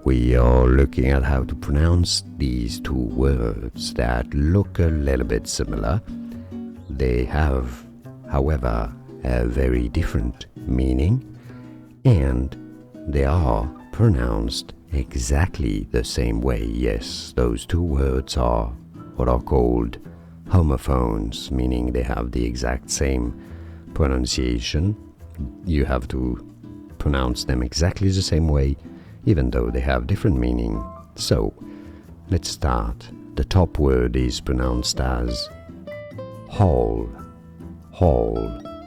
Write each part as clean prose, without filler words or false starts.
we are looking at how to pronounce these two words that look a little bit similar. They have, however, a very different meaning, and they are pronounced exactly the same way. Yes, those two words are what are called homophones, meaning they have the exact same pronunciation. You have to pronounce them exactly the same way, even though they have different meaning. So, let's start. The top word is pronounced as hall,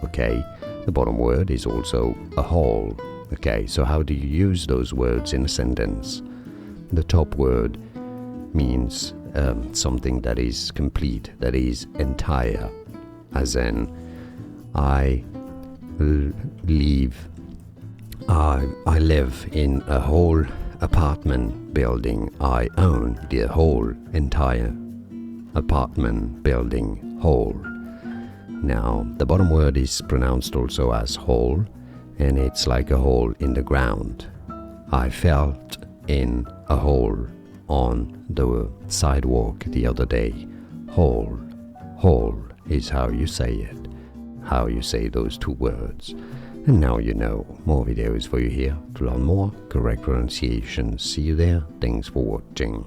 okay? The bottom word is also a hall, okay? So how do you use those words in a sentence? The top word means something that is complete, that is entire, as in I live in a whole apartment building. I own the whole entire apartment building, whole. Now, the bottom word is pronounced also as hole, and it's like a hole in the ground. I felt in a hole on the sidewalk the other day. Hole is how you say it, how you say those two words. And now you know. More videos for you here to learn more correct pronunciation. See you there. Thanks for watching.